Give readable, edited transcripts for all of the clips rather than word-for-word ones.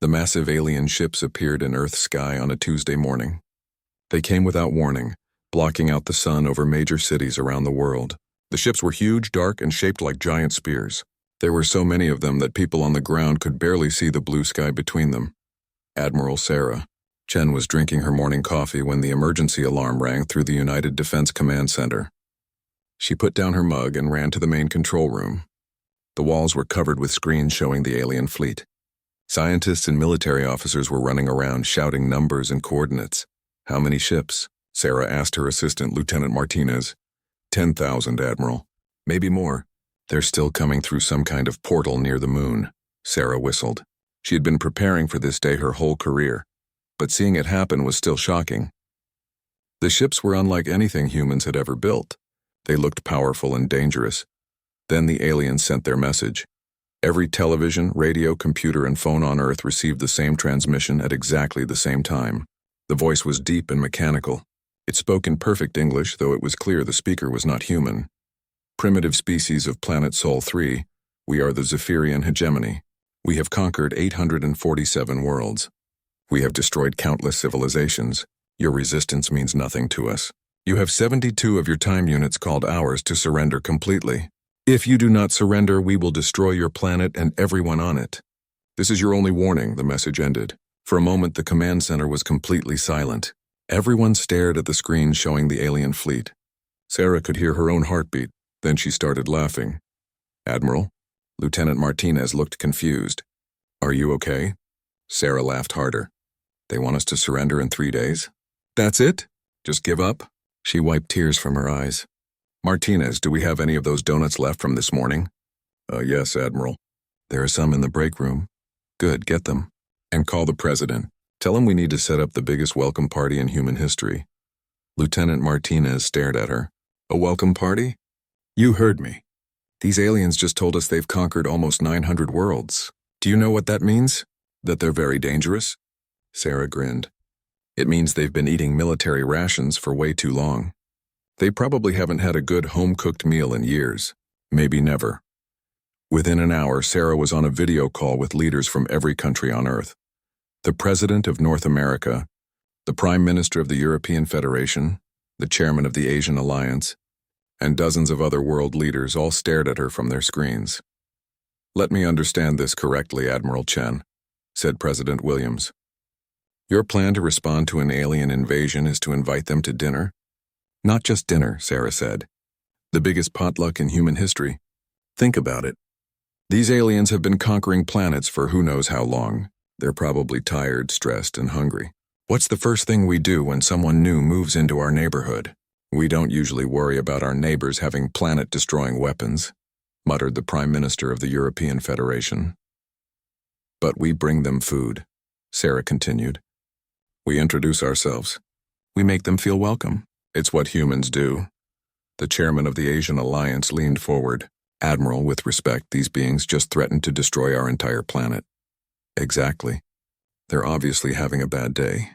The massive alien ships appeared in Earth's sky on a Tuesday morning. They came without warning, blocking out the sun over major cities around the world. The ships were huge, dark, and shaped like giant spears. There were so many of them that people on the ground could barely see the blue sky between them. Admiral Sarah Chen was drinking her morning coffee when the emergency alarm rang through the United Defense Command Center. She put down her mug and ran to the main control room. The walls were covered with screens showing the alien fleet. Scientists and military officers were running around shouting numbers and coordinates. "How many ships?" Sarah asked her assistant, Lieutenant Martinez. 10,000, Admiral. Maybe more. They're still coming through some kind of portal near the moon, Sarah whistled. She had been preparing for this day her whole career, but seeing it happen was still shocking. The ships were unlike anything humans had ever built. They looked powerful and dangerous. Then the aliens sent their message. Every television, radio, computer, and phone on Earth received the same transmission at exactly the same time. The voice was deep and mechanical. It spoke in perfect English, though it was clear the speaker was not human. Primitive species of planet Sol 3, we are the Zephyrian hegemony. We have conquered 847 worlds. We have destroyed countless civilizations. Your resistance means nothing to us. You have 72 of your time units called hours to surrender completely. If you do not surrender, we will destroy your planet and everyone on it. This is your only warning, the message ended. For a moment, the command center was completely silent. Everyone stared at the screen showing the alien fleet. Sarah could hear her own heartbeat. Then she started laughing. Admiral? Lieutenant Martinez looked confused. Are you okay? Sarah laughed harder. They want us to surrender in 3 days? That's it? Just give up? She wiped tears from her eyes. Martinez, do we have any of those donuts left from this morning? Yes, Admiral. There are some in the break room. Good, get them. And call the president. Tell him we need to set up the biggest welcome party in human history. Lieutenant Martinez stared at her. A welcome party? You heard me. These aliens just told us they've conquered almost 900 worlds. Do you know what that means? That they're very dangerous? Sarah grinned. It means they've been eating military rations for way too long. They probably haven't had a good home-cooked meal in years. Maybe never. Within an hour, Sarah was on a video call with leaders from every country on Earth. The President of North America, the Prime Minister of the European Federation, the Chairman of the Asian Alliance, and dozens of other world leaders all stared at her from their screens. Let me understand this correctly, Admiral Chen, said President Williams. Your plan to respond to an alien invasion is to invite them to dinner? Not just dinner, Sarah said. The biggest potluck in human history. Think about it. These aliens have been conquering planets for who knows how long. They're probably tired, stressed, and hungry. What's the first thing we do when someone new moves into our neighborhood? We don't usually worry about our neighbors having planet-destroying weapons, muttered the Prime Minister of the European Federation. But we bring them food, Sarah continued. We introduce ourselves. We make them feel welcome. It's what humans do. The chairman of the Asian Alliance leaned forward. Admiral, with respect, these beings just threatened to destroy our entire planet. Exactly. They're obviously having a bad day.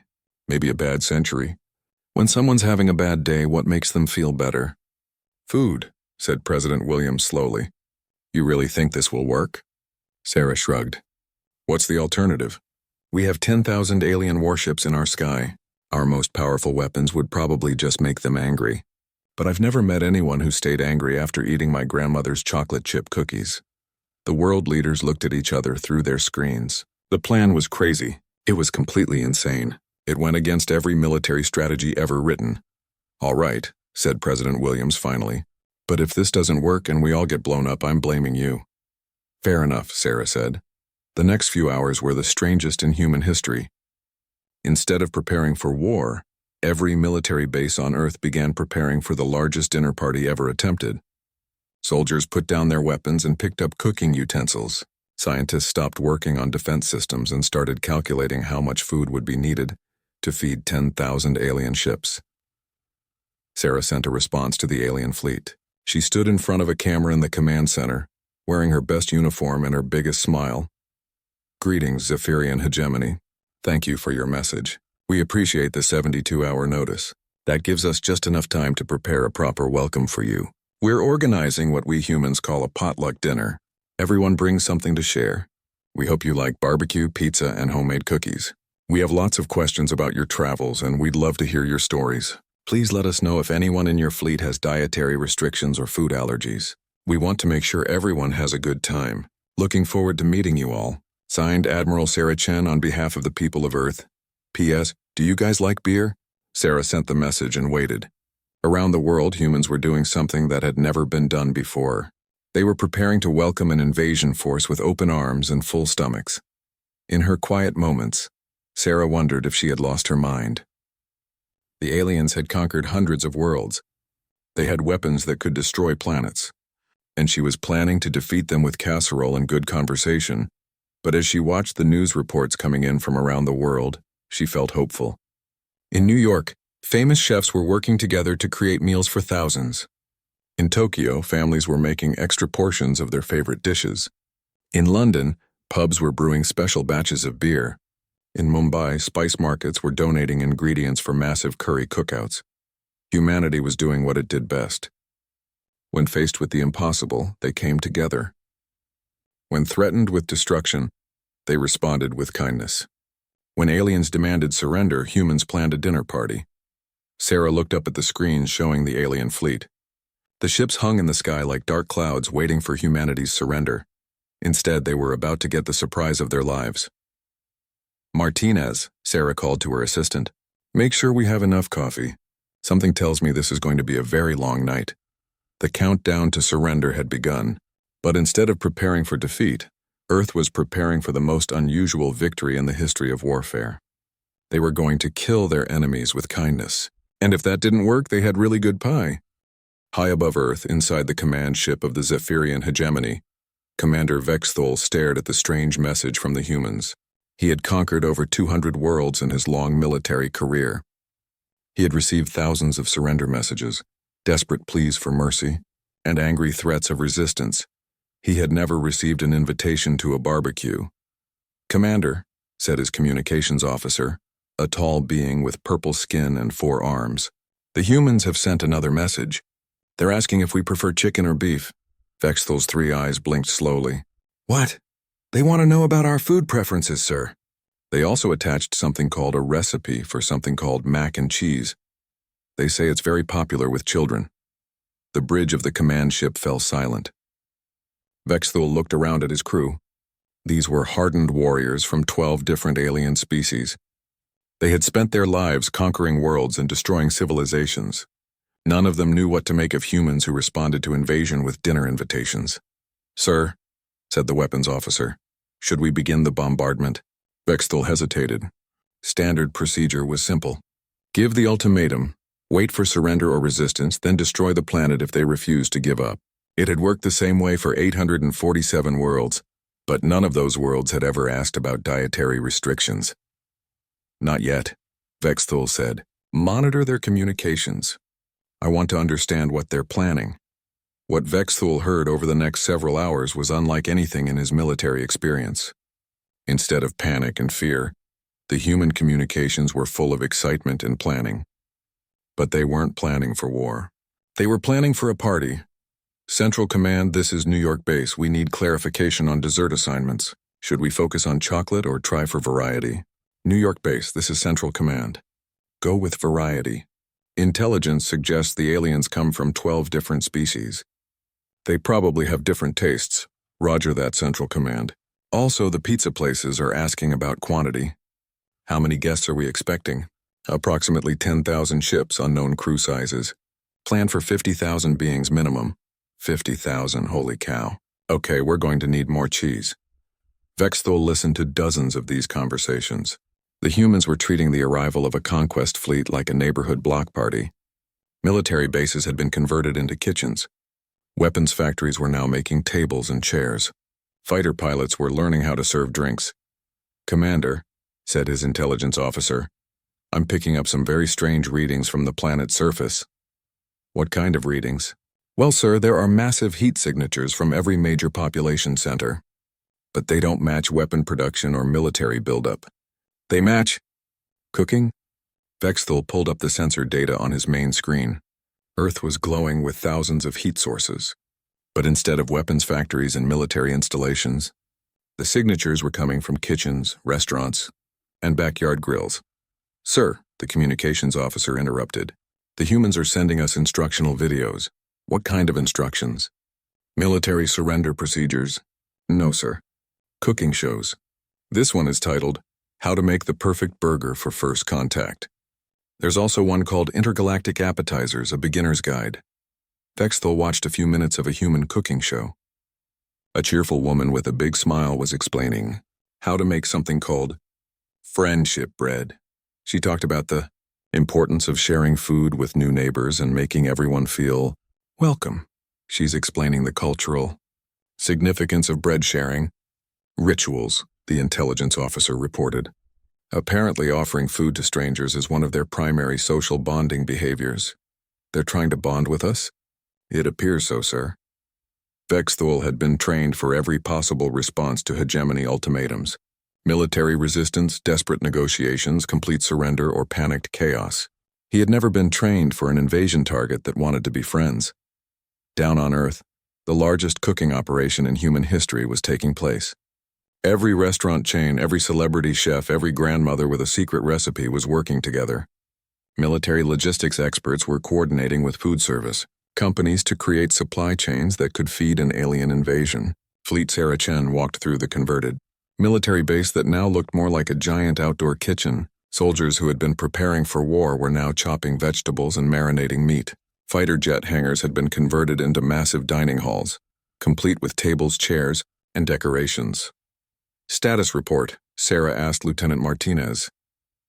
Maybe a bad century. When someone's having a bad day, what makes them feel better? Food, said President Williams slowly. You really think this will work? Sarah shrugged. What's the alternative? We have 10,000 alien warships in our sky. Our most powerful weapons would probably just make them angry. But I've never met anyone who stayed angry after eating my grandmother's chocolate chip cookies. The world leaders looked at each other through their screens. The plan was crazy. It was completely insane. It went against every military strategy ever written. All right, said President Williams finally. But if this doesn't work and we all get blown up, I'm blaming you. Fair enough, Sarah said. The next few hours were the strangest in human history. Instead of preparing for war, every military base on Earth began preparing for the largest dinner party ever attempted. Soldiers put down their weapons and picked up cooking utensils. Scientists stopped working on defense systems and started calculating how much food would be needed to feed 10,000 alien ships. Sarah sent a response to the alien fleet. She stood in front of a camera in the command center, wearing her best uniform and her biggest smile. Greetings, Zephyrian hegemony. Thank you for your message. We appreciate the 72-hour notice. That gives us just enough time to prepare a proper welcome for you. We're organizing what we humans call a potluck dinner. Everyone brings something to share. We hope you like barbecue, pizza, and homemade cookies. We have lots of questions about your travels, and we'd love to hear your stories. Please let us know if anyone in your fleet has dietary restrictions or food allergies. We want to make sure everyone has a good time. Looking forward to meeting you all. Signed, Admiral Sarah Chen on behalf of the people of Earth. P.S. Do you guys like beer? Sarah sent the message and waited. Around the world, humans were doing something that had never been done before. They were preparing to welcome an invasion force with open arms and full stomachs. In her quiet moments, Sarah wondered if she had lost her mind. The aliens had conquered hundreds of worlds. They had weapons that could destroy planets. And she was planning to defeat them with casserole and good conversation. But as she watched the news reports coming in from around the world, she felt hopeful. In New York, famous chefs were working together to create meals for thousands. In Tokyo, families were making extra portions of their favorite dishes. In London, pubs were brewing special batches of beer. In Mumbai, spice markets were donating ingredients for massive curry cookouts. Humanity was doing what it did best. When faced with the impossible, they came together. When threatened with destruction, they responded with kindness. When aliens demanded surrender, humans planned a dinner party. Sarah looked up at the screens showing the alien fleet. The ships hung in the sky like dark clouds waiting for humanity's surrender. Instead, they were about to get the surprise of their lives. Martinez, Sarah called to her assistant. Make sure we have enough coffee. Something tells me this is going to be a very long night. The countdown to surrender had begun, but instead of preparing for defeat, Earth was preparing for the most unusual victory in the history of warfare. They were going to kill their enemies with kindness, and if that didn't work, they had really good pie. High above Earth, inside the command ship of the Zephyrian hegemony, Commander Vexthol stared at the strange message from the humans. He had conquered over 200 worlds in his long military career. He had received thousands of surrender messages, desperate pleas for mercy, and angry threats of resistance. He had never received an invitation to a barbecue. Commander, said his communications officer, a tall being with purple skin and 4 arms. The humans have sent another message. They're asking if we prefer chicken or beef. Vexthel's 3 eyes blinked slowly. What? They want to know about our food preferences, sir. They also attached something called a recipe for something called mac and cheese. They say it's very popular with children. The bridge of the command ship fell silent. Vexthel looked around at his crew. These were hardened warriors from 12 different alien species. They had spent their lives conquering worlds and destroying civilizations. None of them knew what to make of humans who responded to invasion with dinner invitations. Sir, said the weapons officer, should we begin the bombardment? Vexthel hesitated. Standard procedure was simple. Give the ultimatum, wait for surrender or resistance, then destroy the planet if they refuse to give up. It had worked the same way for 847 worlds, but none of those worlds had ever asked about dietary restrictions. Not yet, Vexthel said. Monitor their communications. I want to understand what they're planning. What Vexthel heard over the next several hours was unlike anything in his military experience. Instead of panic and fear, the human communications were full of excitement and planning. But they weren't planning for war. They were planning for a party. Central Command, this is New York base. We need clarification on dessert assignments. Should we focus on chocolate or try for variety? New York base, this is Central Command. Go with variety. Intelligence suggests the aliens come from 12 different species. They probably have different tastes. Roger that, Central Command. Also, the pizza places are asking about quantity. How many guests are we expecting? Approximately 10,000 ships, unknown crew sizes. Plan for 50,000 beings minimum. 50,000, holy cow. Okay, we're going to need more cheese. Vexthel listened to dozens of these conversations. The humans were treating the arrival of a conquest fleet like a neighborhood block party. Military bases had been converted into kitchens. Weapons factories were now making tables and chairs. Fighter pilots were learning how to serve drinks. Commander, said his intelligence officer, I'm picking up some very strange readings from the planet's surface. What kind of readings? Well, sir, there are massive heat signatures from every major population center. But they don't match weapon production or military buildup. They match cooking? Vexthel pulled up the sensor data on his main screen. Earth was glowing with thousands of heat sources. But instead of weapons factories and military installations, The signatures were coming from kitchens, restaurants, and backyard grills. "Sir," the communications officer interrupted, "the humans are sending us instructional videos." "What kind of instructions?" "Military surrender procedures." "No, sir." "Cooking shows. This one is titled, How to Make the Perfect Burger for First Contact. There's also one called Intergalactic Appetizers, a Beginner's Guide." Vexthul watched a few minutes of a human cooking show. A cheerful woman with a big smile was explaining how to make something called friendship bread. She talked about the importance of sharing food with new neighbors and making everyone feel welcome. She's explaining the cultural significance of bread sharing. "Rituals," the intelligence officer reported. "Apparently offering food to strangers is one of their primary social bonding behaviors. They're trying to bond with us?" "It appears so, sir." Vexthul had been trained for every possible response to hegemony ultimatums: military resistance, desperate negotiations, complete surrender, or panicked chaos. He had never been trained for an invasion target that wanted to be friends. Down on Earth, the largest cooking operation in human history was taking place. Every restaurant chain, every celebrity chef, every grandmother with a secret recipe was working together. Military logistics experts were coordinating with food service companies to create supply chains that could feed an alien invasion. Fleet Sarah Chen walked through the converted military base that now looked more like a giant outdoor kitchen. Soldiers who had been preparing for war were now chopping vegetables and marinating meat. Fighter jet hangars had been converted into massive dining halls, complete with tables, chairs, and decorations. "Status report," Sarah asked Lieutenant Martinez.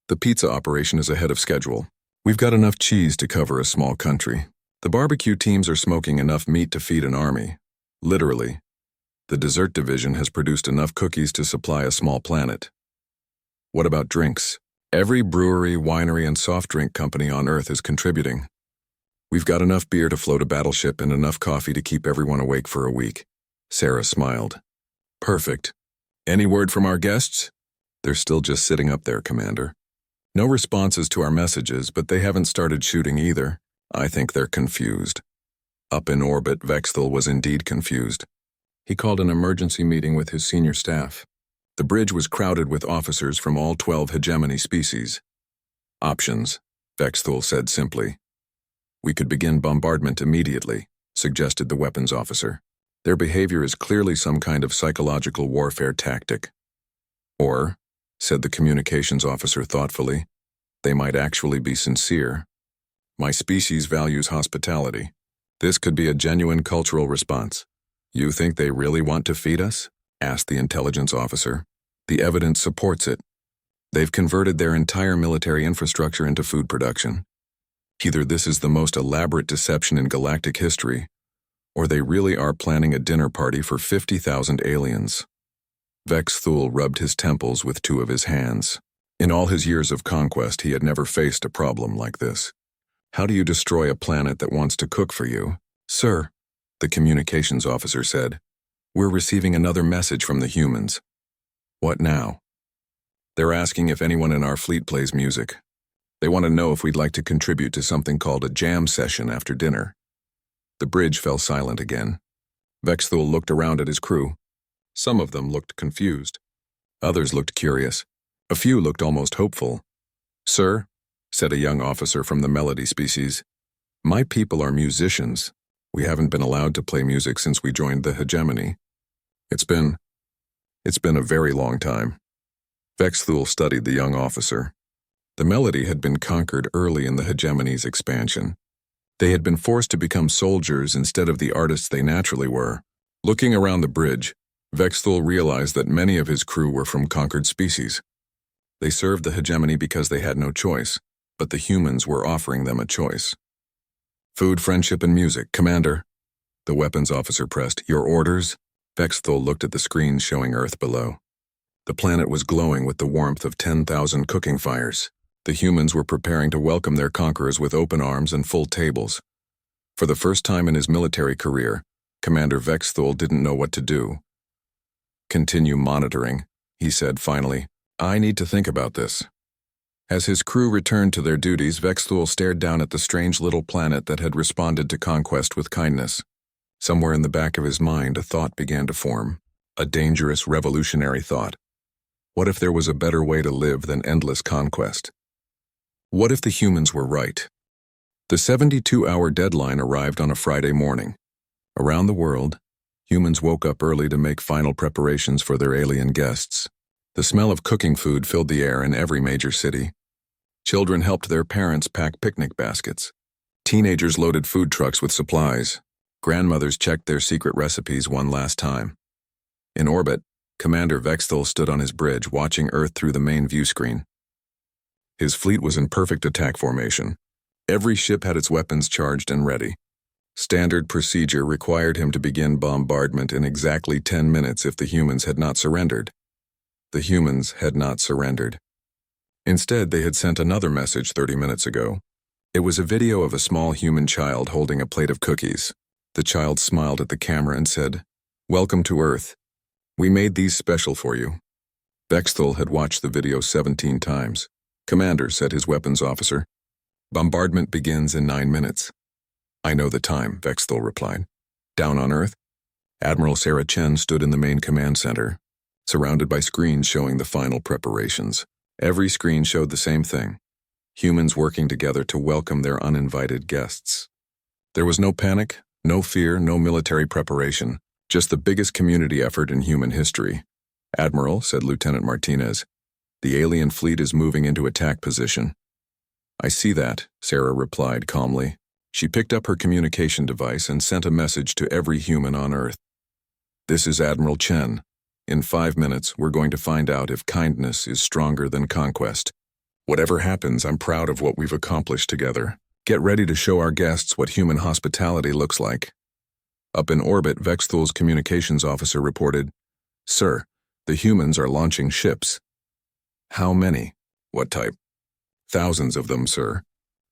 "The pizza operation is ahead of schedule. We've got enough cheese to cover a small country. The barbecue teams are smoking enough meat to feed an army. Literally. The dessert division has produced enough cookies to supply a small planet. What about drinks? Every brewery, winery, and soft drink company on Earth is contributing. We've got enough beer to float a battleship and enough coffee to keep everyone awake for a week." Sarah smiled. "Perfect. Any word from our guests?" "They're still just sitting up there, Commander. No responses to our messages, but they haven't started shooting either. I think they're confused." Up in orbit, Vexthul was indeed confused. He called an emergency meeting with his senior staff. The bridge was crowded with officers from all 12 hegemony species. "Options," Vexthul said simply. "We could begin bombardment immediately," suggested the weapons officer. "Their behavior is clearly some kind of psychological warfare tactic." "Or," said the communications officer thoughtfully, "they might actually be sincere. My species values hospitality. This could be a genuine cultural response." "You think they really want to feed us?" asked the intelligence officer. "The evidence supports it. They've converted their entire military infrastructure into food production. Either this is the most elaborate deception in galactic history, or they really are planning a dinner party for 50,000 aliens." Vexthul rubbed his temples with two of his hands. In all his years of conquest, he had never faced a problem like this. "How do you destroy a planet that wants to cook for you?" "Sir," the communications officer said, "we're receiving another message from the humans." "What now?" "They're asking if anyone in our fleet plays music. They want to know if we'd like to contribute to something called a jam session after dinner." The bridge fell silent again. Vexthul looked around at his crew. Some of them looked confused. Others looked curious. A few looked almost hopeful. "Sir," said a young officer from the Melody species, "my people are musicians. We haven't been allowed to play music since we joined the hegemony. It's been a very long time." Vexthul studied the young officer. The Melody had been conquered early in the hegemony's expansion. They had been forced to become soldiers instead of the artists they naturally were. Looking around the bridge, Vexthul realized that many of his crew were from conquered species. They served the hegemony because they had no choice, but the humans were offering them a choice. "Food, friendship, and music, Commander." The weapons officer pressed. "Your orders?" Vexthul looked at the screens showing Earth below. The planet was glowing with the warmth of 10,000 cooking fires. The humans were preparing to welcome their conquerors with open arms and full tables. For the first time in his military career, Commander Vexthul didn't know what to do. "Continue monitoring," he said finally. "I need to think about this." As his crew returned to their duties, Vexthul stared down at the strange little planet that had responded to conquest with kindness. Somewhere in the back of his mind, a thought began to form. A dangerous, revolutionary thought. What if there was a better way to live than endless conquest? What if the humans were right? The 72-hour deadline arrived on a Friday morning. Around the world, humans woke up early to make final preparations for their alien guests. The smell of cooking food filled the air in every major city. Children helped their parents pack picnic baskets. Teenagers loaded food trucks with supplies. Grandmothers checked their secret recipes one last time. In orbit, Commander Vexthal stood on his bridge watching Earth through the main view screen. His fleet was in perfect attack formation. Every ship had its weapons charged and ready. Standard procedure required him to begin bombardment in exactly 10 minutes if the humans had not surrendered. The humans had not surrendered. Instead, they had sent another message 30 minutes ago. It was a video of a small human child holding a plate of cookies. The child smiled at the camera and said, "Welcome to Earth. We made these special for you." Vexthal had watched the video 17 times. "Commander," said his weapons officer, "bombardment begins in 9 minutes. "I know the time," Vexthal replied. Down on Earth, Admiral Sarah Chen stood in the main command center, surrounded by screens showing the final preparations. Every screen showed the same thing: humans working together to welcome their uninvited guests. There was no panic, no fear, no military preparation, just the biggest community effort in human history. "Admiral," said Lieutenant Martinez, "the alien fleet is moving into attack position." "I see that," Sarah replied calmly. She picked up her communication device and sent a message to every human on Earth. "This is Admiral Chen. In 5 minutes, we're going to find out if kindness is stronger than conquest. Whatever happens, I'm proud of what we've accomplished together. Get ready to show our guests what human hospitality looks like." Up in orbit, Vexthal's communications officer reported, "Sir, the humans are launching ships." "How many? What type?" "Thousands of them, sir.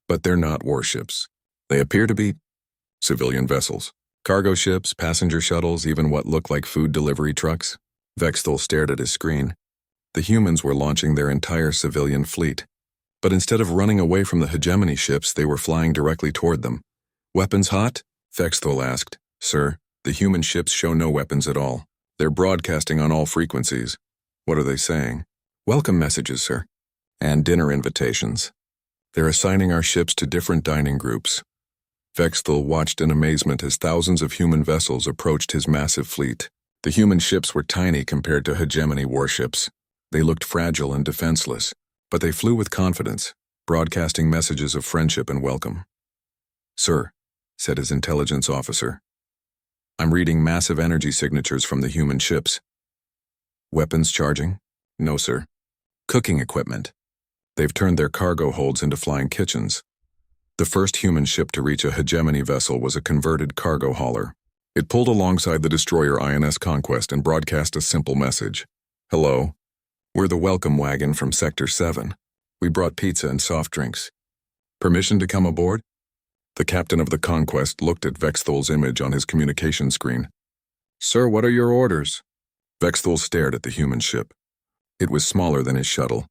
But they're not warships. They appear to be civilian vessels. Cargo ships, passenger shuttles, even what looked like food delivery trucks." Vexthal stared at his screen. The humans were launching their entire civilian fleet. But instead of running away from the hegemony ships, they were flying directly toward them. "Weapons hot?" Vexthal asked. "Sir, the human ships show no weapons at all. They're broadcasting on all frequencies." "What are they saying?" "Welcome messages, sir. And dinner invitations. They're assigning our ships to different dining groups." Vexthal watched in amazement as thousands of human vessels approached his massive fleet. The human ships were tiny compared to hegemony warships. They looked fragile and defenseless, but they flew with confidence, broadcasting messages of friendship and welcome. "Sir," said his intelligence officer, "I'm reading massive energy signatures from the human ships." "Weapons charging?" "No, sir." "Cooking equipment?" "They've turned their cargo holds into flying kitchens." The first human ship to reach a hegemony vessel was a converted cargo hauler. It pulled alongside the destroyer INS Conquest and broadcast a simple message. "Hello. We're the welcome wagon from Sector 7. We brought pizza and soft drinks. Permission to come aboard?" The captain of the Conquest looked at Vexthal's image on his communication screen. "Sir, what are your orders?" Vexthal stared at the human ship. It was smaller than his shuttle.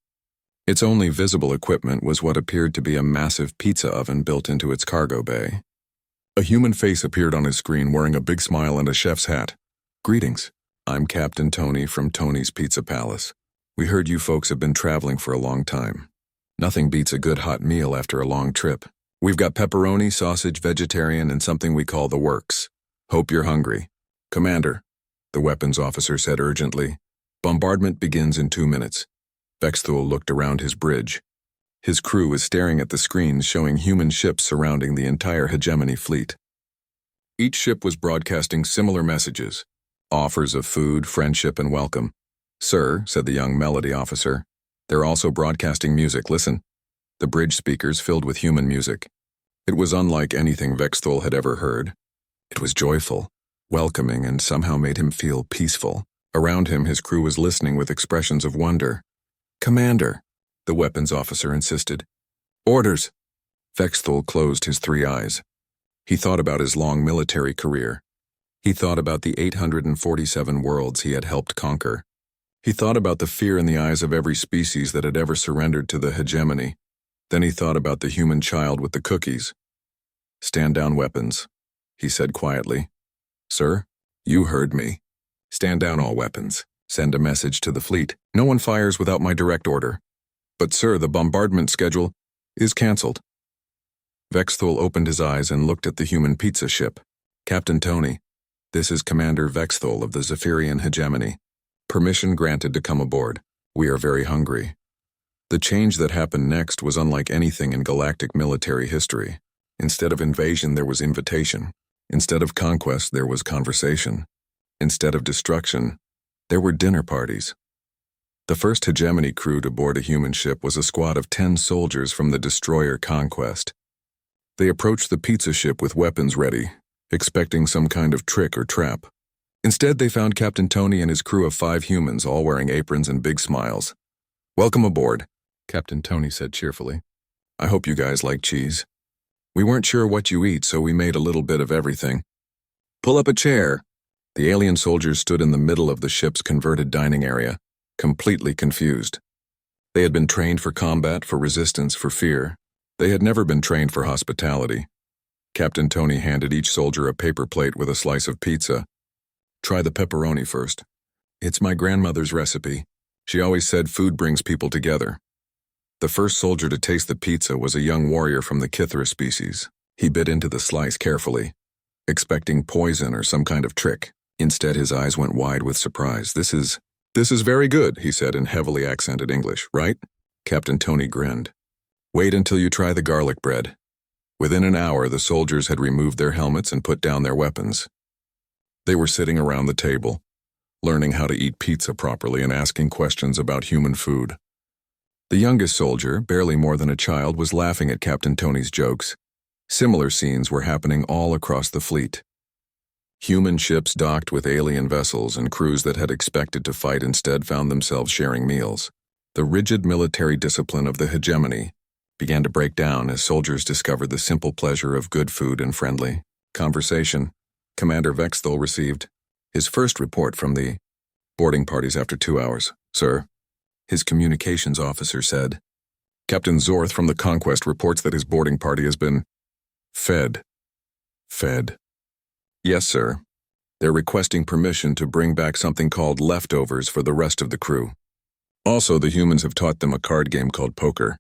Its only visible equipment was what appeared to be a massive pizza oven built into its cargo bay. A human face appeared on his screen wearing a big smile and a chef's hat. "Greetings. I'm Captain Tony from Tony's Pizza Palace. We heard you folks have been traveling for a long time. Nothing beats a good hot meal after a long trip. We've got pepperoni, sausage, vegetarian, and something we call the works. Hope you're hungry." "Commander," the weapons officer said urgently, "bombardment begins in 2 minutes." Vexthal looked around his bridge. His crew was staring at the screens showing human ships surrounding the entire hegemony fleet. Each ship was broadcasting similar messages, offers of food, friendship, and welcome. "Sir," said the young melody officer, "they're also broadcasting music. Listen." The bridge speakers filled with human music. It was unlike anything Vexthal had ever heard. It was joyful, welcoming, and somehow made him feel peaceful. Around him, his crew was listening with expressions of wonder. "Commander," the weapons officer insisted. "Orders." Vexthal closed his 3 eyes. He thought about his long military career. He thought about the 847 worlds he had helped conquer. He thought about the fear in the eyes of every species that had ever surrendered to the hegemony. Then he thought about the human child with the cookies. "Stand down weapons," he said quietly. "Sir, you heard me. Stand down all weapons. Send a message to the fleet. No one fires without my direct order. But sir, the bombardment schedule is cancelled. Vexthul opened his eyes and looked at the human pizza ship. Captain Tony, this is Commander Vexthul of the Zephyrian Hegemony. Permission granted to come aboard. We are very hungry. The change that happened next was unlike anything in galactic military history. Instead of invasion, there was invitation. Instead of conquest, there was conversation. Instead of destruction, there were dinner parties. The first Hegemony crew to board a human ship was a squad of 10 soldiers from the destroyer Conquest. They approached the pizza ship with weapons ready, expecting some kind of trick or trap. Instead, they found Captain Tony and his crew of 5 humans, all wearing aprons and big smiles. "Welcome aboard," Captain Tony said cheerfully. "I hope you guys like cheese. We weren't sure what you eat, so we made a little bit of everything. Pull up a chair." The alien soldiers stood in the middle of the ship's converted dining area, completely confused. They had been trained for combat, for resistance, for fear. They had never been trained for hospitality. Captain Tony handed each soldier a paper plate with a slice of pizza. "Try the pepperoni first. It's my grandmother's recipe. She always said food brings people together." The first soldier to taste the pizza was a young warrior from the Kithra species. He bit into the slice carefully, expecting poison or some kind of trick. Instead, his eyes went wide with surprise. This is very good," he said in heavily accented English, "right?" Captain Tony grinned. "Wait until you try the garlic bread." Within an hour, the soldiers had removed their helmets and put down their weapons. They were sitting around the table, learning how to eat pizza properly and asking questions about human food. The youngest soldier, barely more than a child, was laughing at Captain Tony's jokes. Similar scenes were happening all across the fleet. Human ships docked with alien vessels, and crews that had expected to fight instead found themselves sharing meals. The rigid military discipline of the hegemony began to break down as soldiers discovered the simple pleasure of good food and friendly conversation. Commander Vexthul received his first report from the boarding parties after 2 hours. "Sir," his communications officer said, "Captain Zorth from the Conquest reports that his boarding party has been fed." "Fed?" "Yes, sir. They're requesting permission to bring back something called leftovers for the rest of the crew. Also, the humans have taught them a card game called poker."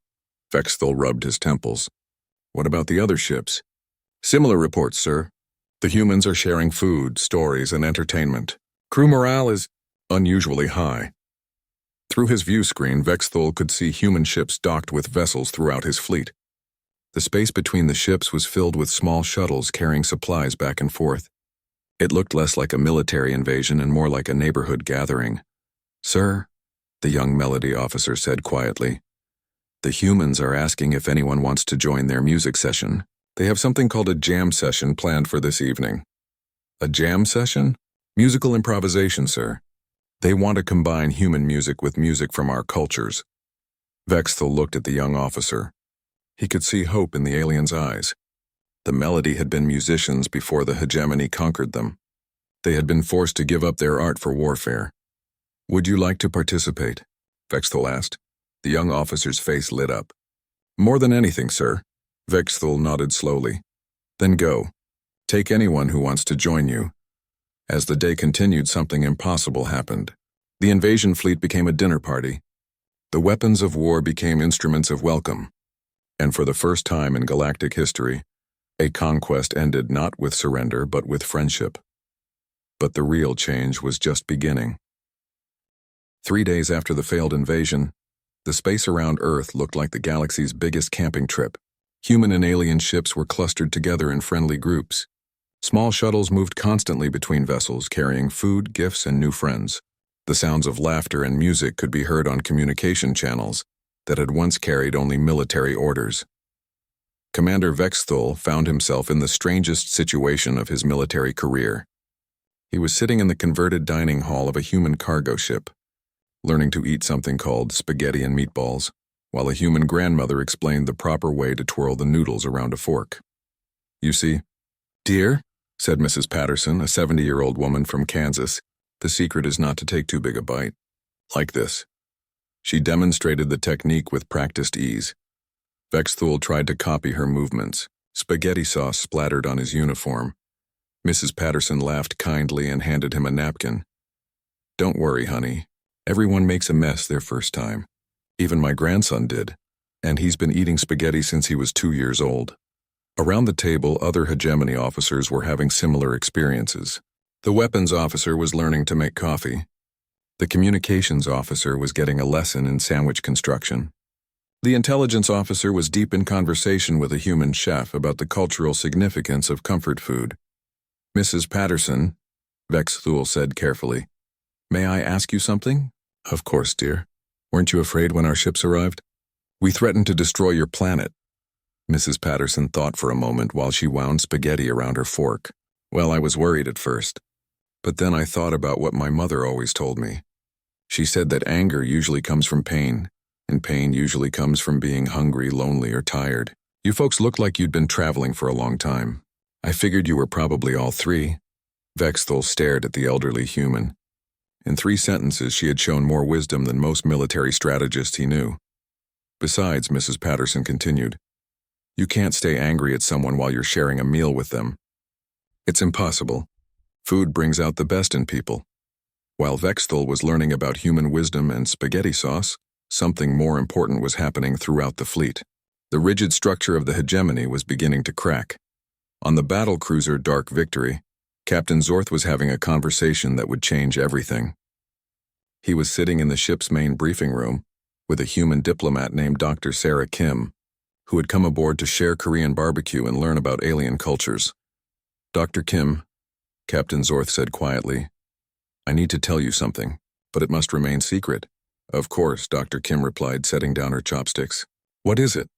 Vexthul rubbed his temples. "What about the other ships?" "Similar reports, sir. The humans are sharing food, stories, and entertainment. Crew morale is unusually high." Through his view screen, Vexthul could see human ships docked with vessels throughout his fleet. The space between the ships was filled with small shuttles carrying supplies back and forth. It looked less like a military invasion and more like a neighborhood gathering. "Sir," the young Melody officer said quietly, "the humans are asking if anyone wants to join their music session. They have something called a jam session planned for this evening." "A jam session?" "Musical improvisation, sir. They want to combine human music with music from our cultures." Vexthul looked at the young officer. He could see hope in the alien's eyes. The Melody had been musicians before the hegemony conquered them. They had been forced to give up their art for warfare. "Would you like to participate?" Vexthul asked. The young officer's face lit up. "More than anything, sir." Vexthul nodded slowly. "Then go. Take anyone who wants to join you." As the day continued, something impossible happened. The invasion fleet became a dinner party. The weapons of war became instruments of welcome. And for the first time in galactic history, a conquest ended not with surrender but with friendship. But the real change was just beginning. 3 days after the failed invasion, the space around Earth looked like the galaxy's biggest camping trip. Human and alien ships were clustered together in friendly groups. Small shuttles moved constantly between vessels, carrying food, gifts, and new friends. The sounds of laughter and music could be heard on communication channels that had once carried only military orders. Commander Vexthul found himself in the strangest situation of his military career. He was sitting in the converted dining hall of a human cargo ship, learning to eat something called spaghetti and meatballs, while a human grandmother explained the proper way to twirl the noodles around a fork. "You see, dear," said Mrs. Patterson, a 70-year-old woman from Kansas, "the secret is not to take too big a bite. Like this." She demonstrated the technique with practiced ease. Vexthul tried to copy her movements. Spaghetti sauce splattered on his uniform. Mrs. Patterson laughed kindly and handed him a napkin. Don't worry, honey. Everyone makes a mess their first time. Even my grandson did, and he's been eating spaghetti since he was 2 years old. Around the table, other hegemony officers were having similar experiences. The weapons officer was learning to make coffee. The communications officer was getting a lesson in sandwich construction. The intelligence officer was deep in conversation with a human chef about the cultural significance of comfort food. Mrs. Patterson, Vex Thule said carefully, "May I ask you something?" "Of course, dear. Weren't you afraid when our ships arrived?" "We threatened to destroy your planet." Mrs. Patterson thought for a moment while she wound spaghetti around her fork. "Well, I was worried at first. But then I thought about what my mother always told me. She said that anger usually comes from pain, and pain usually comes from being hungry, lonely, or tired. You folks looked like you'd been traveling for a long time. I figured you were probably all three." Vexthul stared at the elderly human. In 3 sentences, she had shown more wisdom than most military strategists he knew. "Besides," Mrs. Patterson continued, "you can't stay angry at someone while you're sharing a meal with them. It's impossible. Food brings out the best in people." While Vexthul was learning about human wisdom and spaghetti sauce, something more important was happening throughout the fleet. The rigid structure of the hegemony was beginning to crack. On the battle cruiser Dark Victory, Captain Zorth was having a conversation that would change everything. He was sitting in the ship's main briefing room with a human diplomat named Dr. Sarah Kim, who had come aboard to share Korean barbecue and learn about alien cultures. "Dr. Kim," Captain Zorth said quietly, "I need to tell you something, but it must remain secret." "Of course," Dr. Kim replied, setting down her chopsticks. "What is it?"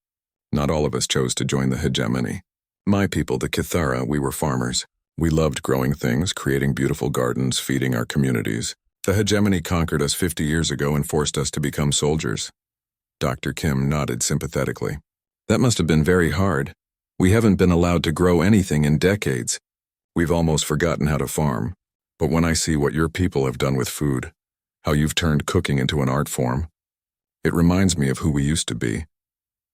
"Not all of us chose to join the hegemony. My people, the Kithara, we were farmers. We loved growing things, creating beautiful gardens, feeding our communities. The hegemony conquered us 50 years ago and forced us to become soldiers." Dr. Kim nodded sympathetically. "That must have been very hard. We haven't been allowed to grow anything in decades. We've almost forgotten how to farm. But when I see what your people have done with food, how you've turned cooking into an art form, it reminds me of who we used to be."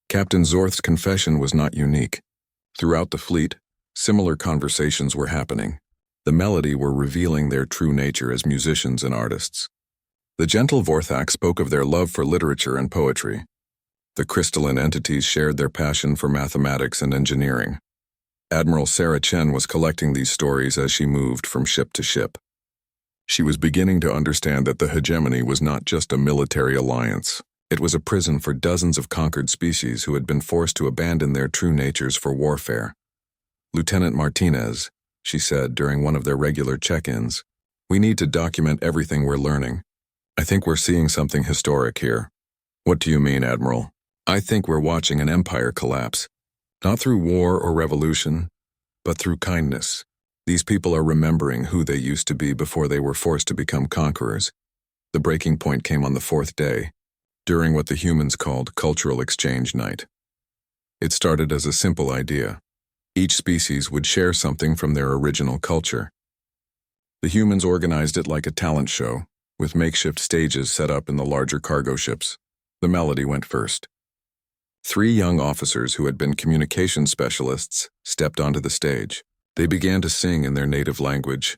Captain Zorth's confession was not unique. Throughout the fleet, similar conversations were happening. The Melody were revealing their true nature as musicians and artists. The gentle Vorthak spoke of their love for literature and poetry. The crystalline entities shared their passion for mathematics and engineering. Admiral Sarah Chen was collecting these stories as she moved from ship to ship. She was beginning to understand that the hegemony was not just a military alliance. It was a prison for dozens of conquered species who had been forced to abandon their true natures for warfare. "Lieutenant Martinez," she said during one of their regular check-ins, "we need to document everything we're learning. I think we're seeing something historic here." "What do you mean, Admiral?" "I think we're watching an empire collapse. Not through war or revolution, but through kindness. These people are remembering who they used to be before they were forced to become conquerors." The breaking point came on the 4th day, during what the humans called Cultural Exchange Night. It started as a simple idea. Each species would share something from their original culture. The humans organized it like a talent show, with makeshift stages set up in the larger cargo ships. The Melody went first. 3 young officers who had been communication specialists stepped onto the stage. They began to sing in their native language,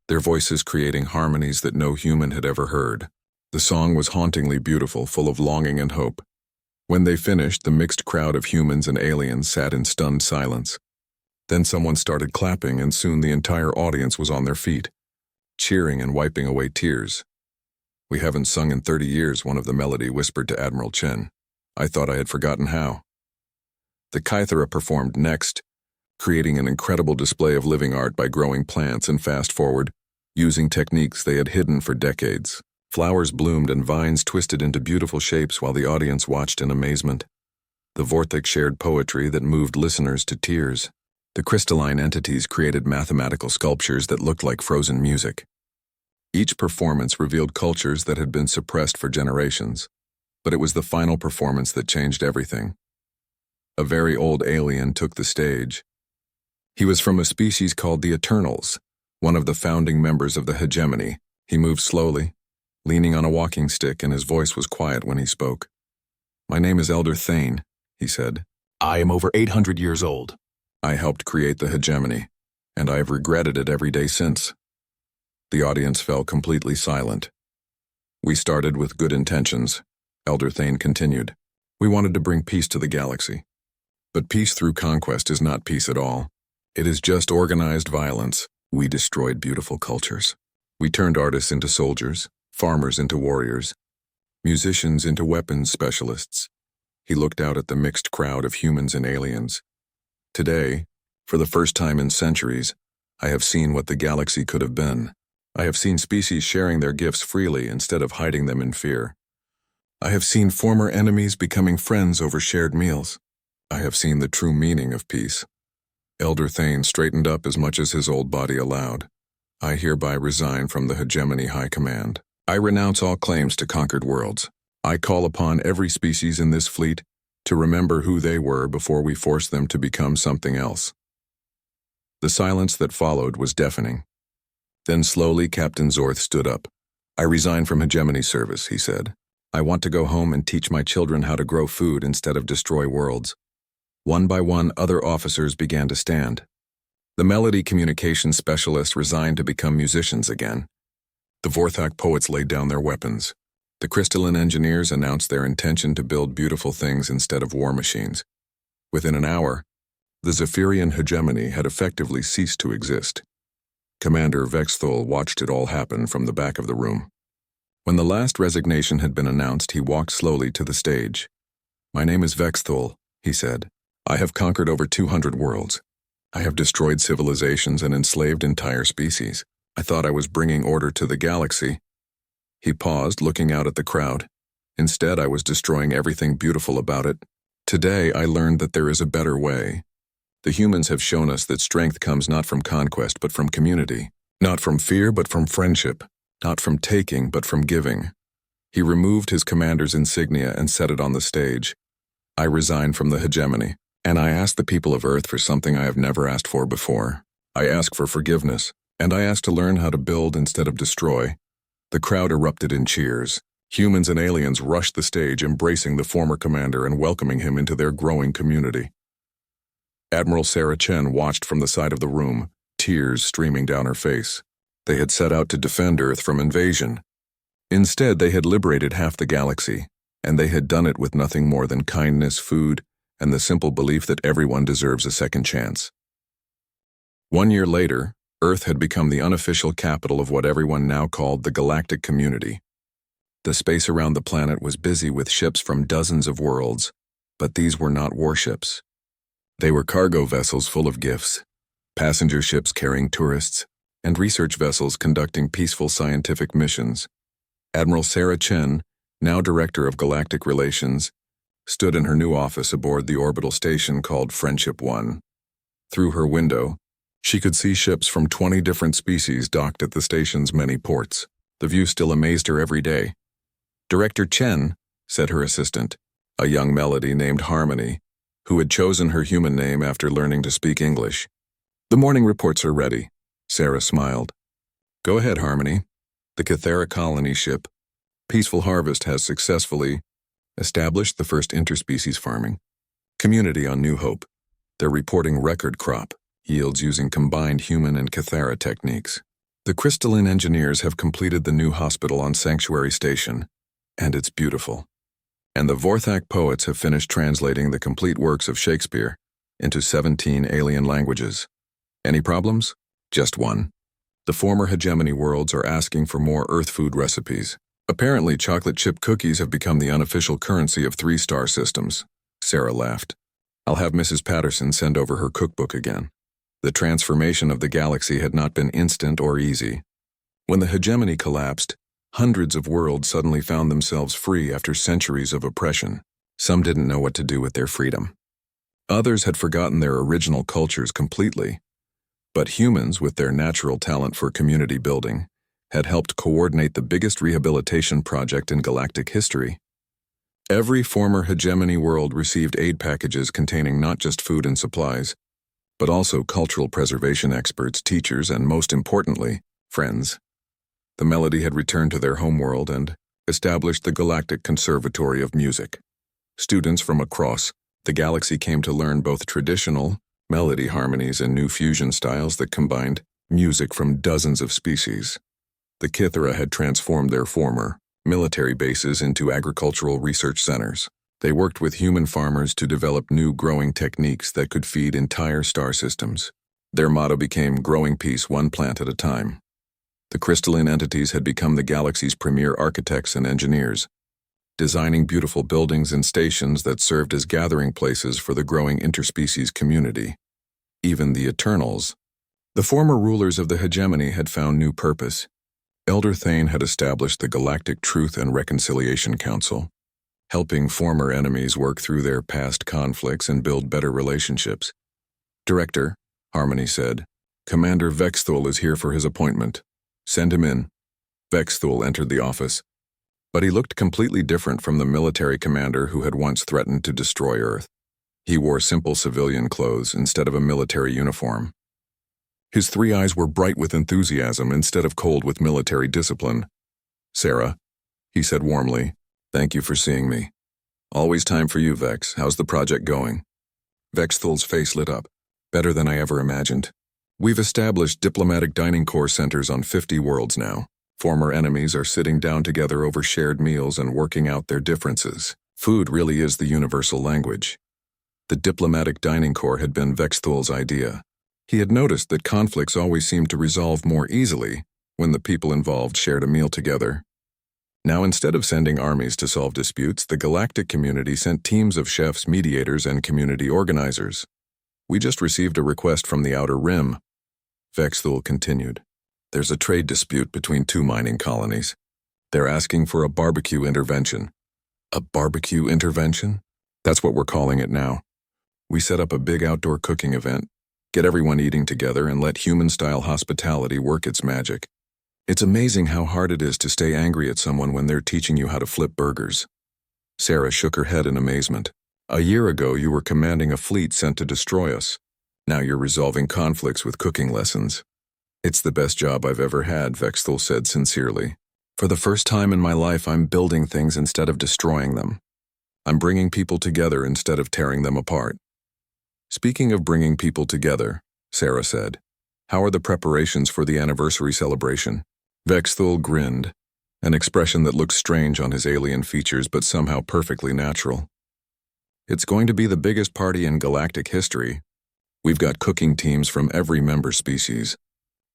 their voices creating harmonies that no human had ever heard. The song was hauntingly beautiful, full of longing and hope. When they finished, the mixed crowd of humans and aliens sat in stunned silence. Then someone started clapping, and soon the entire audience was on their feet, cheering and wiping away tears. "We haven't sung in 30 years, one of the Melody whispered to Admiral Chen. "I thought I had forgotten how." The Kythera performed next, creating an incredible display of living art by growing plants and fast-forward, using techniques they had hidden for decades. Flowers bloomed and vines twisted into beautiful shapes while the audience watched in amazement. The Vorthik shared poetry that moved listeners to tears. The crystalline entities created mathematical sculptures that looked like frozen music. Each performance revealed cultures that had been suppressed for generations, but it was the final performance that changed everything. A very old alien took the stage. He was from a species called the Eternals, one of the founding members of the hegemony. He moved slowly, leaning on a walking stick, and his voice was quiet when he spoke. "My name is Elder Thane," he said. "I am over 800 years old. I helped create the hegemony, and I have regretted it every day since. The audience fell completely silent. "We started with good intentions," Elder Thane continued. "We wanted to bring peace to the galaxy. But peace through conquest is not peace at all. It is just organized violence. We destroyed beautiful cultures. We turned artists into soldiers, farmers into warriors, musicians into weapons specialists." He looked out at the mixed crowd of humans and aliens. "Today, for the first time in centuries, I have seen what the galaxy could have been. I have seen species sharing their gifts freely instead of hiding them in fear. I have seen former enemies becoming friends over shared meals. I have seen the true meaning of peace." Elder Thane straightened up as much as his old body allowed. "I hereby resign from the Hegemony High Command. I renounce all claims to conquered worlds. I call upon every species in this fleet to remember who they were before we force them to become something else." The silence that followed was deafening. Then slowly Captain Zorth stood up. "I resign from Hegemony service," he said. "I want to go home and teach my children how to grow food instead of destroy worlds." One by one, other officers began to stand. The Melody Communications specialists resigned to become musicians again. The Vorthak poets laid down their weapons. The crystalline engineers announced their intention to build beautiful things instead of war machines. Within an hour, the Zephyrian hegemony had effectively ceased to exist. Commander Vexthul watched it all happen from the back of the room. When the last resignation had been announced, he walked slowly to the stage. "My name is Vexthul," he said. "I have conquered over 200 worlds. I have destroyed civilizations and enslaved entire species. I thought I was bringing order to the galaxy." He paused, looking out at the crowd. "Instead, I was destroying everything beautiful about it. Today, I learned that there is a better way. The humans have shown us that strength comes not from conquest but from community, not from fear but from friendship, not from taking but from giving." He removed his commander's insignia and set it on the stage. "I resign from the hegemony, and I ask the people of Earth for something I have never asked for before. I ask for forgiveness, and I ask to learn how to build instead of destroy." The crowd erupted in cheers. Humans and aliens rushed the stage, embracing the former commander and welcoming him into their growing community. Admiral Sarah Chen watched from the side of the room, tears streaming down her face. They had set out to defend Earth from invasion. Instead, they had liberated half the galaxy, and they had done it with nothing more than kindness, food, and the simple belief that everyone deserves a second chance. 1 year later, Earth had become the unofficial capital of what everyone now called the Galactic Community. The space around the planet was busy with ships from dozens of worlds, but these were not warships. They were cargo vessels full of gifts, passenger ships carrying tourists, and research vessels conducting peaceful scientific missions. Admiral Sarah Chen, now Director of Galactic Relations, stood in her new office aboard the orbital station called Friendship 1. Through her window, she could see ships from 20 different species docked at the station's many ports. The view still amazed her every day. "Director Chen," said her assistant, a young Melody named Harmony, who had chosen her human name after learning to speak English. "The morning reports are ready," Sarah smiled. "Go ahead, Harmony. The Cathera colony ship, Peaceful Harvest, has successfully established the first interspecies farming community on New Hope. They're reporting record crop yields using combined human and Cathera techniques. The crystalline engineers have completed the new hospital on Sanctuary Station, and it's beautiful. And the Vorthak poets have finished translating the complete works of Shakespeare into 17 alien languages. Any problems? Just one. The former hegemony worlds are asking for more Earth food recipes. Apparently, chocolate chip cookies have become the unofficial currency of 3-star systems." Sarah laughed. "I'll have Mrs. Patterson send over her cookbook again." The transformation of the galaxy had not been instant or easy. When the hegemony collapsed, hundreds of worlds suddenly found themselves free after centuries of oppression. Some didn't know what to do with their freedom. Others had forgotten their original cultures completely. But humans, with their natural talent for community building, had helped coordinate the biggest rehabilitation project in galactic history. Every former hegemony world received aid packages containing not just food and supplies, but also cultural preservation experts, teachers, and most importantly, friends. The Melody had returned to their homeworld and established the Galactic Conservatory of Music. Students from across the galaxy came to learn both traditional melody harmonies and new fusion styles that combined music from dozens of species. The Kithera had transformed their former military bases into agricultural research centers. They worked with human farmers to develop new growing techniques that could feed entire star systems. Their motto became growing peace one plant at a time. The crystalline entities had become the galaxy's premier architects and engineers, designing beautiful buildings and stations that served as gathering places for the growing interspecies community. Even the Eternals, the former rulers of the hegemony, had found new purpose. Elder Thane had established the Galactic Truth and Reconciliation Council, helping former enemies work through their past conflicts and build better relationships. "Director," Harmony said, "Commander Vexthul is here for his appointment. Send him in." Vexthul entered the office, but he looked completely different from the military commander who had once threatened to destroy Earth. He wore simple civilian clothes instead of a military uniform. His 3 eyes were bright with enthusiasm instead of cold with military discipline. "Sarah," he said warmly, "thank you for seeing me. Always time for you, Vex. How's the project going?" Vexthul's face lit up. "Better than I ever imagined. We've established diplomatic dining corps centers on 50 worlds now. Former enemies are sitting down together over shared meals and working out their differences. Food really is the universal language." The diplomatic dining corps had been Vexthul's idea. He had noticed that conflicts always seemed to resolve more easily when the people involved shared a meal together. Now, instead of sending armies to solve disputes, the galactic community sent teams of chefs, mediators, and community organizers. "We just received a request from the Outer Rim," Vexthul continued. "There's a trade dispute between 2 mining colonies. They're asking for a barbecue intervention." "A barbecue intervention?" "That's what we're calling it now. We set up a big outdoor cooking event, get everyone eating together, and let human-style hospitality work its magic. It's amazing how hard it is to stay angry at someone when they're teaching you how to flip burgers." Sarah shook her head in amazement. "A year ago, you were commanding a fleet sent to destroy us. Now you're resolving conflicts with cooking lessons." "It's the best job I've ever had," Vexthul said sincerely. "For the first time in my life, I'm building things instead of destroying them. I'm bringing people together instead of tearing them apart." "Speaking of bringing people together," Sarah said, "how are the preparations for the anniversary celebration?" Vexthul grinned, an expression that looked strange on his alien features but somehow perfectly natural. "It's going to be the biggest party in galactic history. We've got cooking teams from every member species.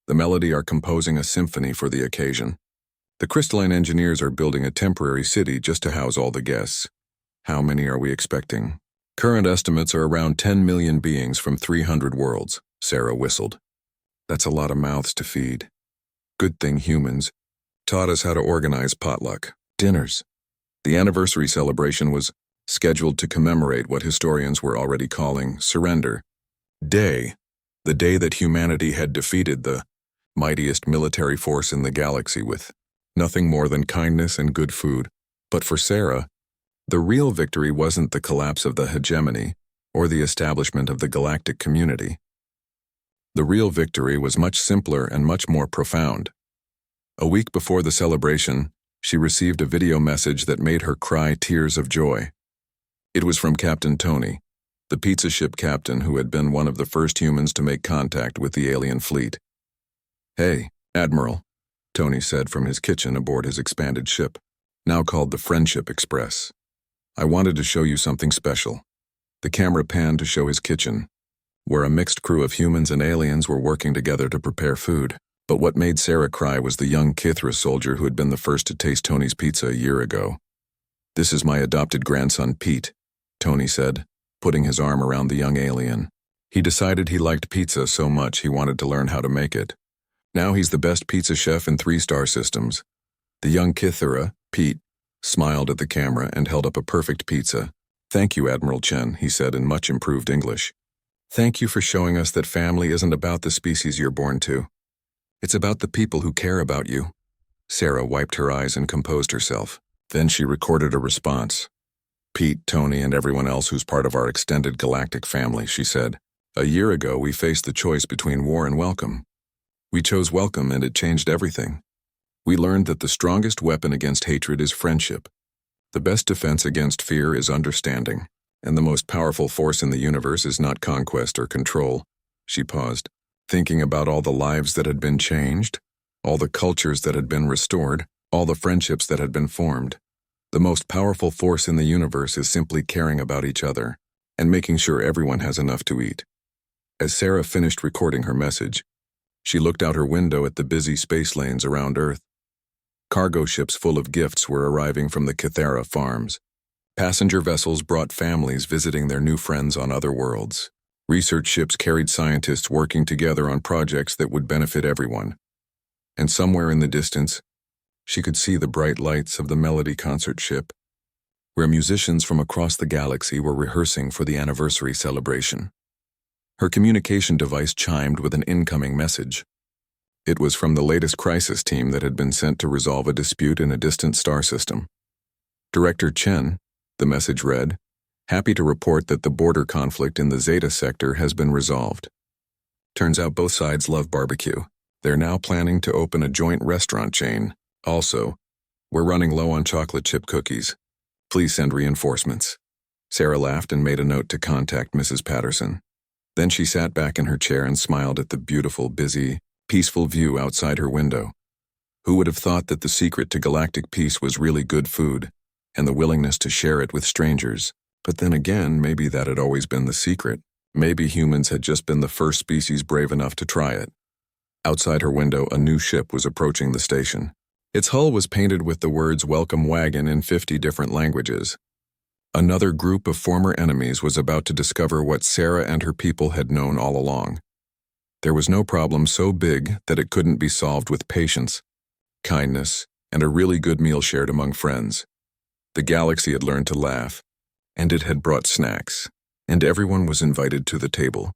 The Melody are composing a symphony for the occasion. The crystalline engineers are building a temporary city just to house all the guests. How many are we expecting?" "Current estimates are around 10 million beings from 300 worlds," Sarah whistled. "That's a lot of mouths to feed. Good thing humans taught us how to organize potluck dinners." The anniversary celebration was scheduled to commemorate what historians were already calling Surrender Day, the day that humanity had defeated the mightiest military force in the galaxy with nothing more than kindness and good food. But for Sarah, the real victory wasn't the collapse of the hegemony or the establishment of the galactic community. The real victory was much simpler and much more profound. A week before the celebration, she received a video message that made her cry tears of joy. It was from Captain Tony, the pizza ship captain who had been one of the first humans to make contact with the alien fleet. "Hey, Admiral," Tony said from his kitchen aboard his expanded ship, now called the Friendship Express. "I wanted to show you something special." The camera panned to show his kitchen, where a mixed crew of humans and aliens were working together to prepare food. But what made Sarah cry was the young Kithra soldier who had been the first to taste Tony's pizza a year ago. "This is my adopted grandson, Pete," Tony said, putting his arm around the young alien. He decided he liked pizza so much he wanted to learn how to make it. Now he's the best pizza chef in 3-star systems. The young Kithra, Pete, smiled at the camera and held up a perfect pizza. "Thank you, Admiral Chen," he said in much improved English. "Thank you for showing us that family isn't about the species you're born to. It's about the people who care about you." Sarah wiped her eyes and composed herself. Then she recorded a response. "Pete, Tony, and everyone else who's part of our extended galactic family," she said. "A year ago, we faced the choice between war and welcome. We chose welcome, and it changed everything. We learned that the strongest weapon against hatred is friendship. The best defense against fear is understanding. And the most powerful force in the universe is not conquest or control." She paused, thinking about all the lives that had been changed, all the cultures that had been restored, all the friendships that had been formed. The most powerful force in the universe is simply caring about each other and making sure everyone has enough to eat. As Sarah finished recording her message, she looked out her window at the busy space lanes around Earth. Cargo ships full of gifts were arriving from the Cathera farms. Passenger vessels brought families visiting their new friends on other worlds. Research ships carried scientists working together on projects that would benefit everyone. And somewhere in the distance, she could see the bright lights of the Melody concert ship, where musicians from across the galaxy were rehearsing for the anniversary celebration. Her communication device chimed with an incoming message. It was from the latest crisis team that had been sent to resolve a dispute in a distant star system. Director Chen, the message read, happy to report that the border conflict in the Zeta sector has been resolved. Turns out both sides love barbecue. They're now planning to open a joint restaurant chain. Also, we're running low on chocolate chip cookies. Please send reinforcements. Sarah laughed and made a note to contact Mrs. Patterson. Then she sat back in her chair and smiled at the beautiful, busy, peaceful view outside her window. Who would have thought that the secret to galactic peace was really good food and the willingness to share it with strangers? But then again, maybe that had always been the secret. Maybe humans had just been the first species brave enough to try it. Outside her window, a new ship was approaching the station. Its hull was painted with the words "Welcome Wagon" in 50 different languages. Another group of former enemies was about to discover what Sarah and her people had known all along. There was no problem so big that it couldn't be solved with patience, kindness, and a really good meal shared among friends. The galaxy had learned to laugh, and it had brought snacks, and everyone was invited to the table.